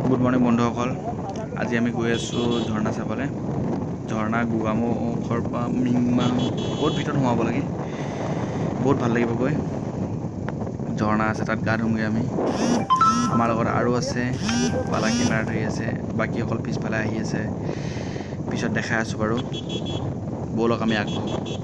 Good morning বন্ধুসকল। আজি আমি গৈ আছোঁ ঝৰ্ণা চাবলৈ। ঝৰ্ণা গোগামুখৰ পৰা মিংমাং বহুত ভিতৰত সোমাব লাগে, বহুত ভাল লাগিব গৈ। ঝৰ্ণা আছে, তাত গা ধুমগৈ আমি। আমাৰ লগত আৰু আছে, পালা কেমেৰা ধৰি আছে, বাকীসকল পিছফালে আহি আছে। পিছত দেখাই আছোঁ বাৰু, ব'লক আমি আগবাঢ়োঁ।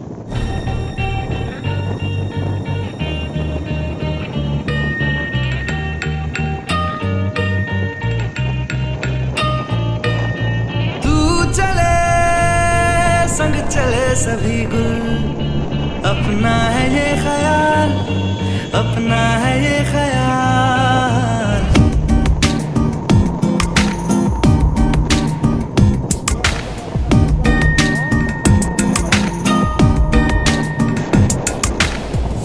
चले सभी गुल, अपना है ये ख्याल, अपना है ये ख्याल।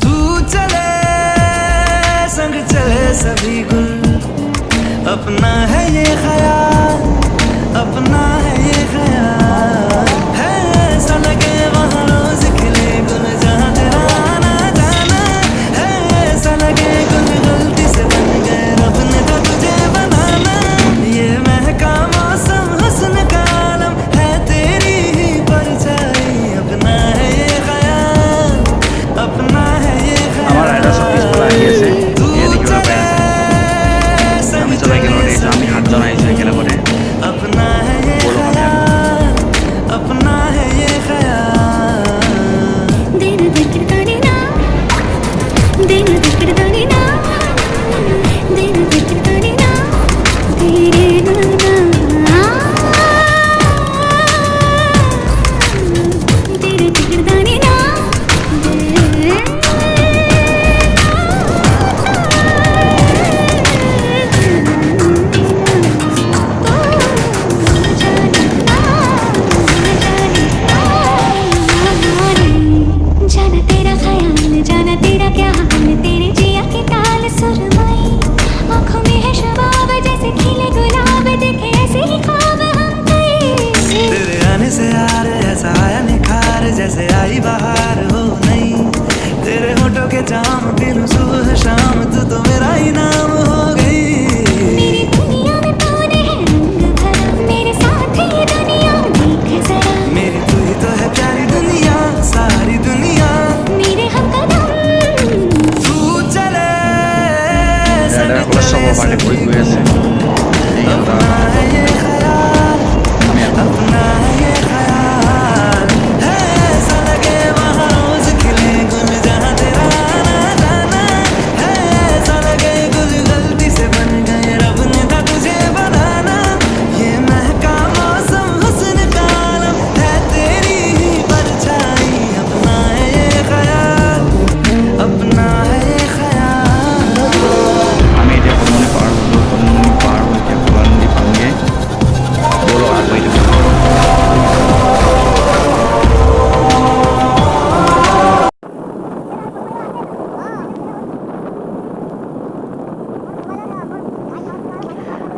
तू चले संग चले सभी गुल, अपना है ये ख्याल, अपना है ये ख्याल। लगे वहाँ रोज खिले गुल, जहाँ तेरा आना जाना है। ऐसा लगे गुल गलती से बन गए, रब ने तो तुझे बनाना। ये महका मौसम हुस्न का आलम है, तेरी ही परछाई। अपना है ये ख्याल, अपना है ये ख्याल। तू चले संग चले सभी गुल, अपना है ये ख्याल, अपना है ये ख्याल। दिन दिखदानी ना, दिन दिखदानी ना, दिन दिखदानी ना, तेरे नाना दिन दिखदानी ना, जैसे आई बाहर हो नहीं। तेरे होठों के जाम पीलूं सुबह शाम, तू तो मेरा ही नाम हो गई। मेरी दुनिया में तूने है रंग भरा, मेरे साथ ये दुनिया देख जरा। मेरी तू ही तो है प्यारी दुनिया, सारी दुनिया मेरे हमकदम। तू चले संग चले सभी गुल, अपना है ये ख्याल, अपना है ये ख्याल।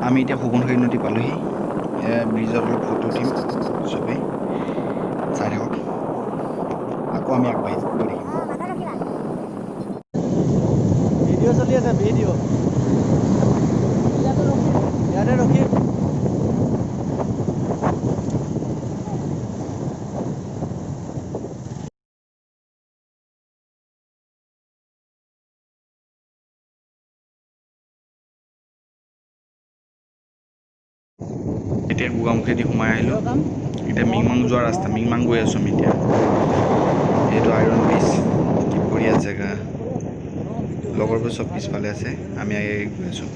আমি এতিয়া সুবনখাৰী নদী পালোহি। ব্ৰিজত অলপ ফটো উঠিম, চবেই চাই থাকক। আকৌ আমি আগবাঢ়ি গৈ থাকিম। ভিডিঅ' চলি আছে, ভিডিঅ' ইয়াতে ৰখিম। এতিয়া গোগামুখেদি সোমাই আহিলোঁ। এতিয়া মিংমাং যোৱা ৰাস্তা, মিংমাং গৈ আছোঁ আমি এতিয়া। এইটো আইৰণ ব্ৰিজ, কি বঢ়িয়া জেগা। লগৰবোৰ চব পিছফালে আছে, আমি গৈ আছোঁ।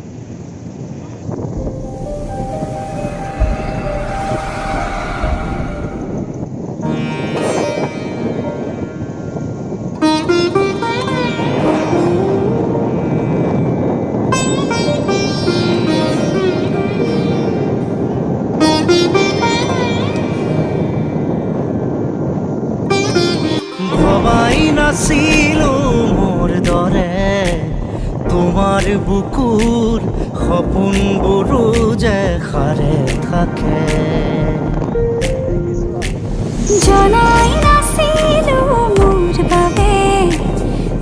নাছিলো মোৰ দৰে তোমাৰ বুকুৰ সপোনবোৰো যে সাৰে থাকে। জনাই নাছিলো মোৰ বাবে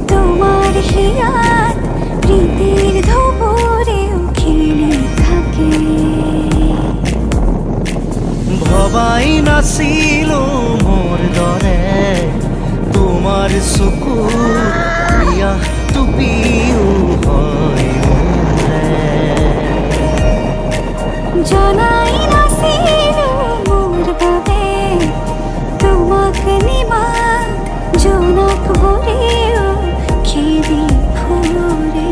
তোমাৰ হিয়াত প্ৰীতিৰ ধুবুৰেও খেলি থাকে। নাছিলো মোৰ দৰে তোমাৰ চকুত পিয়া টুপিও হয় মোৰে জনাই নাছিলো মোৰ বাবে তোমাক নিমাত জোনাক ভৰিও খেদি ফুৰে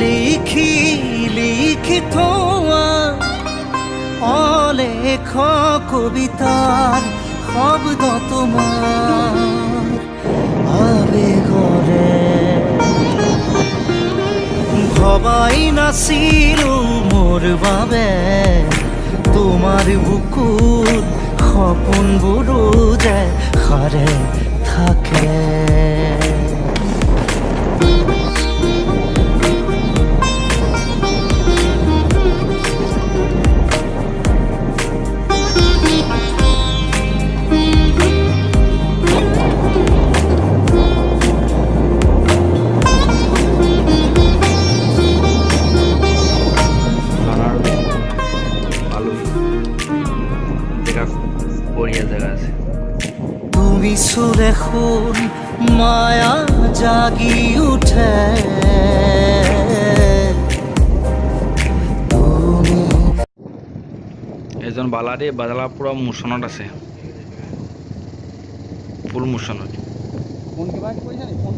লিখি লিখি থোৱা অলেখ কবিতাৰ শব্দ তোমাৰ আবেগৰে ভবাই নাছিলো মোৰ বাবে তোমাৰ বুকুত সপোনবোৰো যে সাৰে থাকে বঢ়িয়া জেগা আছে তুমি সুৰে খুন মায়া জাগি উঠে এজন বালাদে বাজালা পুৰা মোচনত আছে ফুল মোচনত ফোন কিবা কৰিছা নি ফোন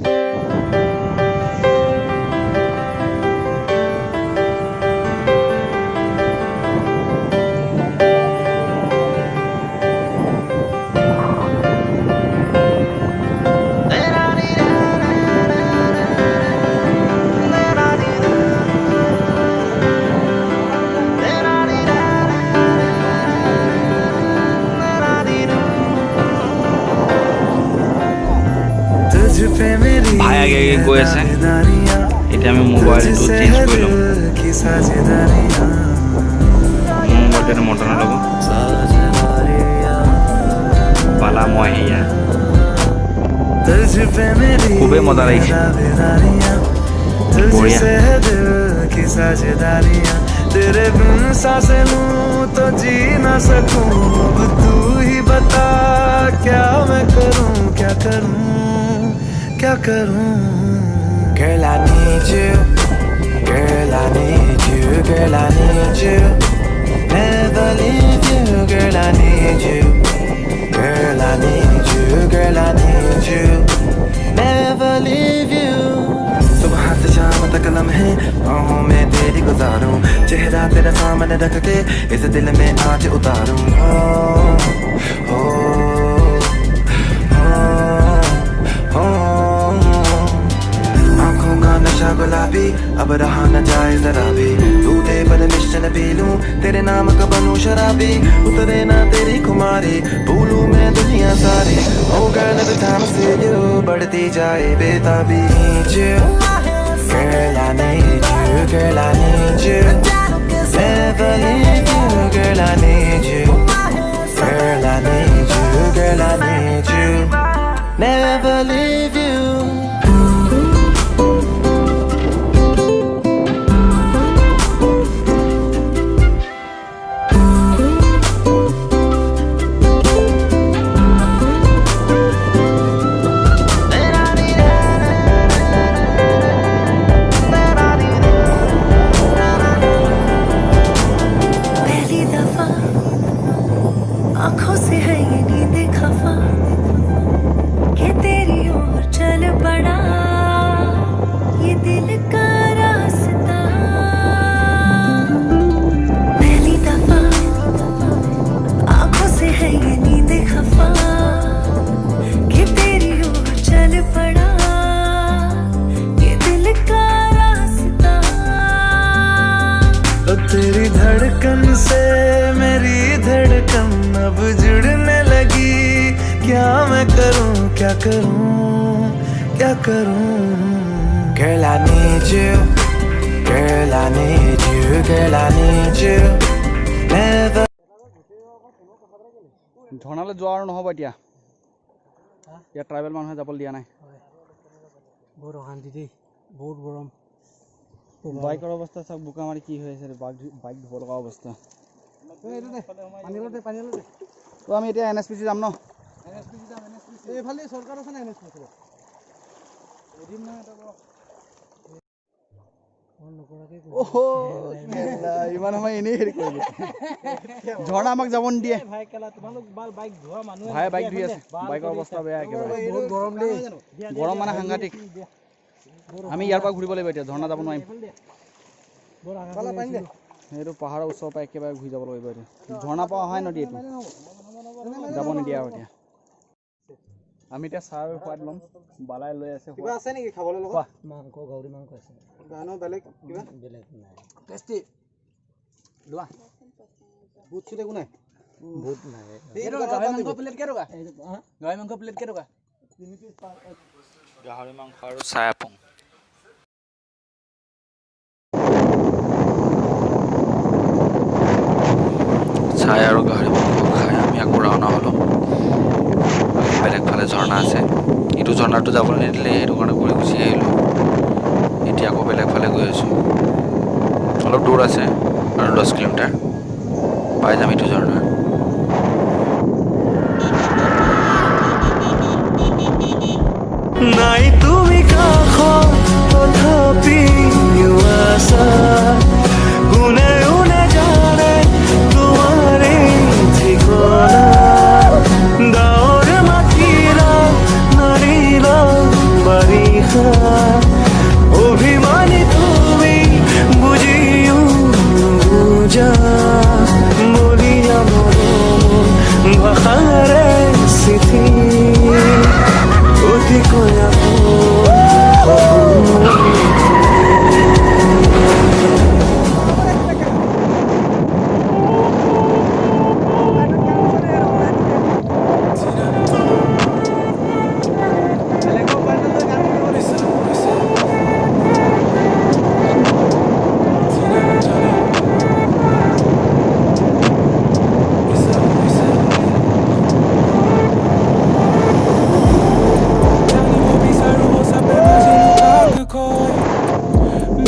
ভাই আগে আগে গৈ আছে এতিয়া আমি মোবাইলটো চেঞ্জ কৰি ল'ম মোবাইলটো মটন ল'ব পালা মই সেয়া খুবেই মজা লাগিছে বঢ়িয়া तेरे बिन सांसें लूं तो जी ना सकूं अब तू ही बता क्या मैं करूं क्या करूं Girl I need you Girl I need you Girl I need you Never leave you Girl I need you Girl I need you Girl I need you Never leave you सुबह से शाम तक लम्हे बाहों में तेरी गुजारूं चेहरा तेरा सामने रख के इस दिल में आज उतारूं हो आंखों का नशा गुलाबी अब रहा न जाए जरा भी दूधे पर मिश्रण पी लूं तेरे नाम का बनूं शराबी उतरे ना तेरी खुमारी भूलूं मैं दुनिया सारी Oh girl every time I see you बढ़ती जाए बेताबी Girl I need you Girl I need you Never leave you Girl I need you Girl I need you Girl I need you Never leave you आँखों से है ये नींद खफा कि तेरी ओर चल पड़ा ये दिल का रास्ता पहली दफा आँखों से है ये नींद खफा कि तेरी ओर चल पड़ा ये दिल का रास्ता तो तेरी धड़कन से मेरी धड़कन अब जुड़ने लगी क्या मैं करूं क्या करूं Girl I need you Girl I need you Girl I need you Never ঝৰ্ণালৈ যোৱা আৰু নহ'ব এতিয়া ইয়াত ট্ৰাইবেল মানুহে যাবলৈ দিয়া নাই বহুত অশান্তি দেই বহুত গৰম বাইকৰ অৱস্থা চাওক বোকা মাৰি কি হৈ আছে বাইক ধুব লগা অৱস্থা তো আমি এতিয়া NSPC যাম ন এইফালে চৰকাৰ আছে না NSPC ইমান সময় এনেই হেৰি কৰিলো ঝৰ্ণা আমাক যাব নিদিয়ে ভাই বাইক ধুই আছে বাইকৰ অৱস্থা বেয়া একেবাৰে গৰম মানে সাংঘাতিক আমি ইয়াৰ পৰা ঘূৰিব লাগিব এতিয়া ঝৰ্ণা যাব নোৱাৰিম এইটো পাহাৰৰ ওচৰৰ পৰা একেবাৰে ঘূৰি যাব লাগিব এতিয়া ঝৰ্ণা পৰা অহাই নদী এইটো যাব নিদিয়ে আৰু এতিয়া আমি এতিয়া চাহ সোৱাদ ল'ম বালাই লৈ আছে কিবা আছে নেকি খাবলৈ লগত মাংস গাহৰি মাংস আছে গানো বেলেগ কিবা বেলেগ নাই টেষ্টি লোৱা বুট চুট একো নাই বুট নাই গাহৰি মাংস প্লেট কেই টকা গাহৰি মাংস প্লেট কেই টকা 3 পিস গাহৰি মাংস আৰু চাহ আপং চাহ আৰু গাহৰি মাংস খাই আমি আকৌ ৰাওনা হ'লোঁ বেলেগ ফালে ঝৰ্ণা আছে এইটো ঝৰ্ণাটো যাবলৈ নিদিলে সেইটো কাৰণে ঘূৰি গুচি আহিলোঁ এতিয়া আকৌ বেলেগ ফালে গৈ আছোঁ অলপ দূৰ আছে আৰু 10 কিলোমিটাৰ পাই যাম এইটো ঝৰ্ণা নাই তুমি কাষত তথাপি আছা কোনে কোনে জানে তোমাৰ এই ঠিকনা ডাৱৰ মাতিলা নাৰিলা বাৰিষা অভিমানী তুমি বুজিও নুবুজা বলিয়া মৰম ভাষাৰে চিঠি অতি কয়া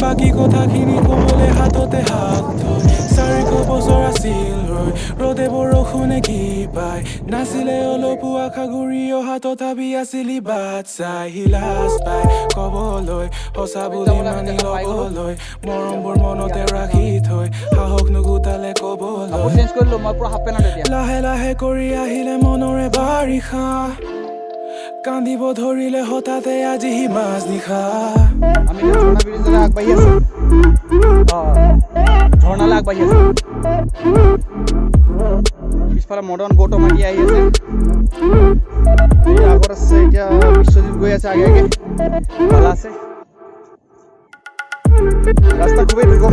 বাকী কথাখিনি ক'বলৈ হাততে হাত থৈ 4 বছৰ আছিল ৰ'দে বৰষুণে কি পায় নাছিলে অলপো আশা ঘূৰি অহা তথাপি আছিলি বাট চাই হিলাচ পাই ক'বলৈ সঁচা বুলি মানি ল'বলৈ মৰমবোৰ মনতে ৰাখি থৈ সাহস নুগুটালে ক'বলৈ লাহে লাহে কৰি আহিলে মনৰে বাৰিষা কান্দিব ধৰিলে হঠাতে আজি সি মাজ নিশা আমি ঝৰ্ণা ব্ৰিজলৈ আগবাঢ়ি আছো ঝৰ্ণালৈ আগবাঢ়ি আছো পিছফালে মদন গৌতম আদি আহি আছে এই আগত আছে এতিয়া বিশ্বজিৎ গৈ আছে আগে আগে ভাল আছে ৰাস্তা খুবেই দুৰ্গম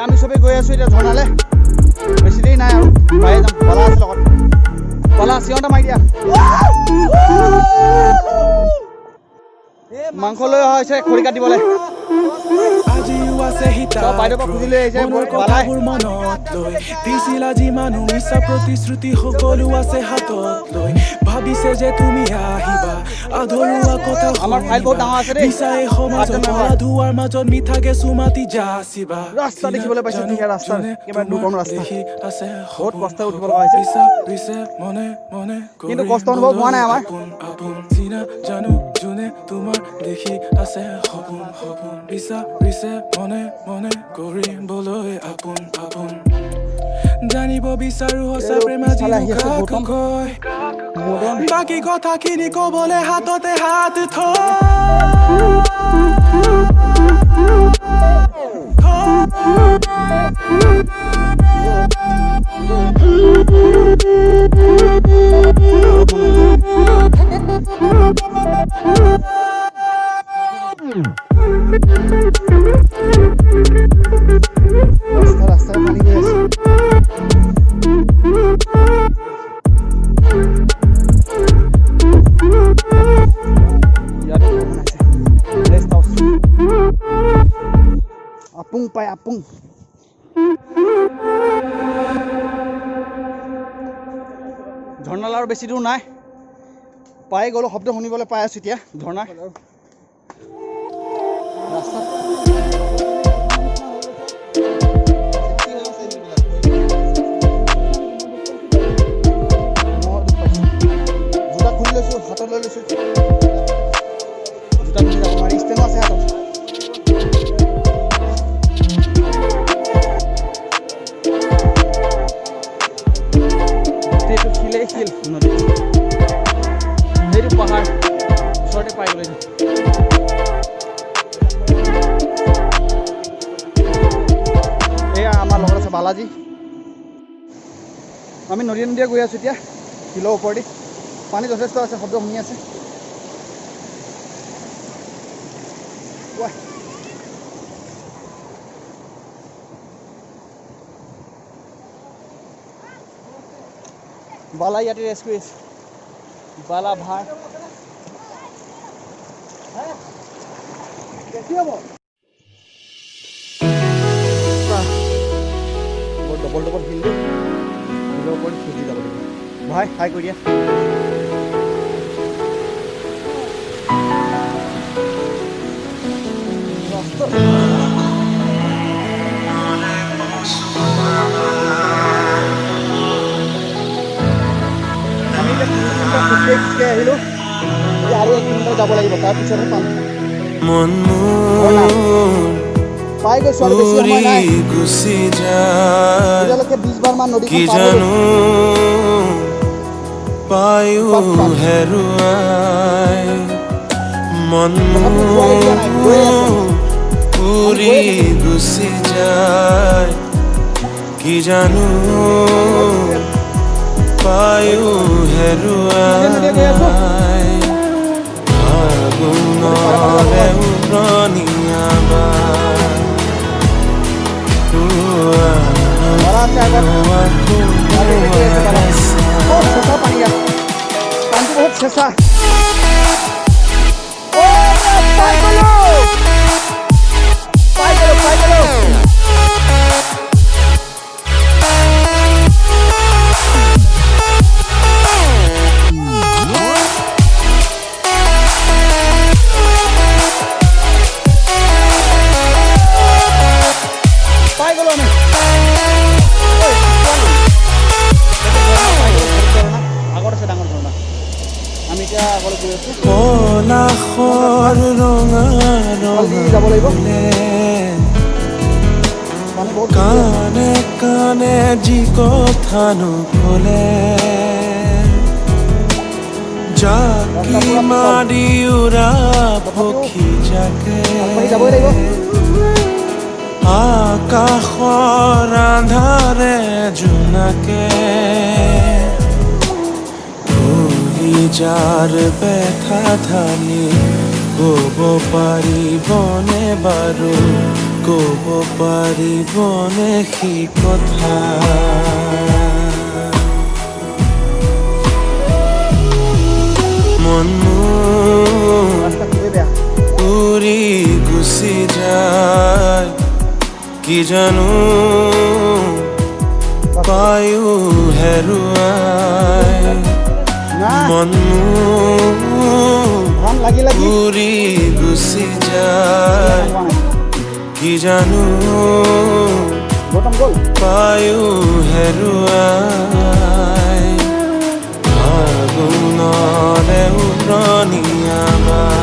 আমি চবেই গৈ আছো এতিয়া ঝৰ্ণালৈ বেছি দেৰি নাই আৰু পায়ে যাম বলা আছে লগত বলা চিঞৰটা মাৰি দিয়া মাংস লৈ অহা হৈছে খৰি কাটিবলৈ আজিও আছে বাইদেউৰ পৰা খুজি লৈ আহিছে কথাবোৰ মনত লৈ দিছিল আজি মানুহ মিছা প্ৰতিশ্ৰুতি সকলো আছে হাতত লৈ ভাবিছে যে তুমি আহিবা আধৰুৱা কথা আমাৰ ফাইল বহুত ডাঙৰ আছে দেই মিছাই সমাজত ধোৱাৰ মাজত মিঠাকে চুমাতি যাচিবা ৰাস্তা দেখিবলৈ পাইছো ধুনীয়া ৰাস্তা একেবাৰে দুৰ্গম ৰাস্তা আছে বহুত কষ্ট উঠিব লগা হৈছে মনে মনে কিন্তু কষ্ট অনুভৱ হোৱা নাই আমাৰ আপোন চিনা জানো যোনে তোমাৰ দেখি আছে সপোন সপোন বিচাৰিছে মনে মনে কৰিবলৈ আপোন আপোন জানিব বিচাৰো সঁচা প্ৰেম আজি কয় বাকী কথাখিনি ক'বলৈ হাততে হাত ৰাস্তা পানী গৈ আছে আপুং পাই আপুং ঝৰ্ণালৈ আৰু বেছি দূৰ নাই পাই গ'লো শব্দ শুনিবলৈ পাই আছো এতিয়া ঝৰ্ণা ৰাস্তাত জোতা খুলি লৈছোঁ, হাতত লৈ লৈছোঁ। জোতা পিন্ধি যাব নোৱাৰি, ষ্টেনো আছে হাতত। গোটেইটো শিলেই শিল নদী। সেইটো পাহাৰ ওচৰতে পাই গ'লো। এয়া আমাৰ লগত আছে বালাজী। আমি নদীয়ে নদীয়ে গৈ আছোঁ এতিয়া শিলৰ ওপৰেদি। পানী যথেষ্ট আছে, শব্দ শুনি আছে। বালা ইয়াতে ৰেষ্ট কৰি আছে। বালা ভাৰ ডবল ডবল শিল দিওঁ, শিলৰ ওপৰত খেলি যাব লাগিব। ভাই হাই কৰি দিয়া। আমি এতিয়া 3 কিলোমিটাৰ খোজকাঢ়ি আহিলোঁ। আৰু 1 কিলোমিটাৰ যাব লাগিব, তাৰপিছতহে পাম। পাই গৈছোঁ আৰু বেছি সময় নাই। এতিয়ালৈকে 20 বাৰ মান নদীখন পাৰ হৈ গৈছোঁ। পায়ো হেৰুৱাই মন উৰি গুচি যায়, কি জানো পায়ো হেৰুৱাই আগুণৰে উৰণীয়াবাই পানীটো বহুত চেঁচা। পলাশৰ ৰঙা ৰঙা কানে কানে যি কথা নকলে, জাকি মাৰি উৰা পক্ষী জাকে আকাশৰ আন্ধাৰে জোনাকে যাৰ ব্যথা ধানি ক'ব পাৰিবনে বাৰু, ক'ব পাৰিবনে সি কথা। মন উৰি গুচি যায়, কি জানো পায়ো হেৰুৱাই মন উৰি গুচি যায়, কি জানো পায়ো হেৰুৱাই আগুণৰে উৰণীয়াবাই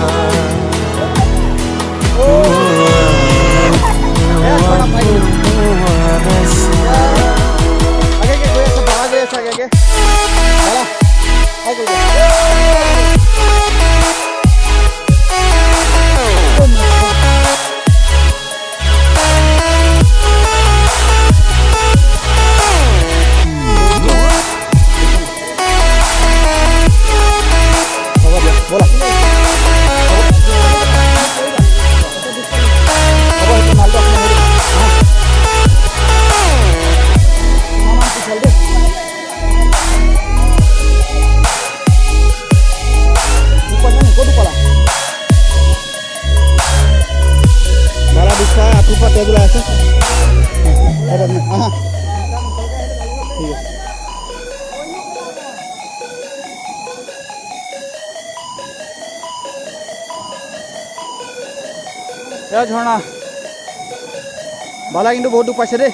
এয়া ঝৰ্ণা বালা কিন্তু বহুত দুখ পাইছে দেই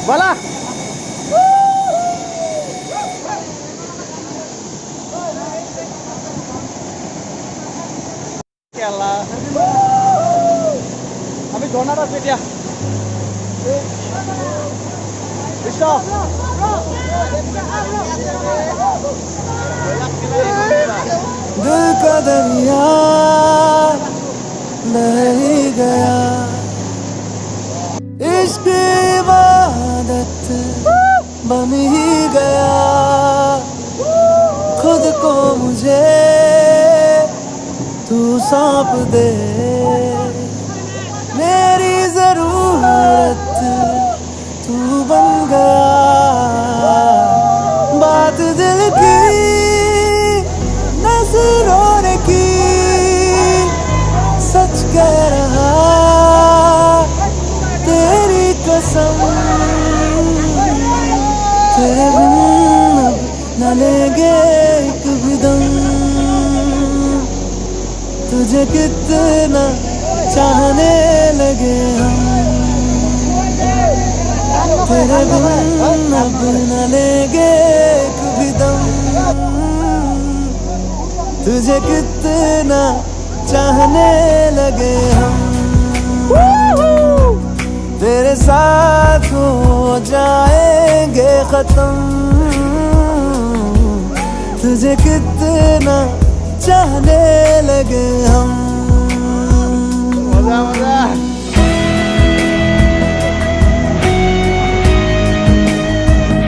বালা আমি ঝৰ্ণাত আছো এতিয়া বিশ্ব दिल का दरिया बह ही गया इश्क इबादत बन ही गया खुद को मुझे तू सौंप दे मेरी जरूरत तू बन गया बात दिल की नजरों ने की सच कह रहा तेरी कसम तेरे बिन अब न लेंगे एक भी दम तुझे कितना चाहने लगे हम तेरे बिन अब न लेंगे एक भी दम तुझे कितना चाहने लगे हम तेरे साथ हो जाएंगे खत्म तुझे कितना चाहने लगे हम मजा मजा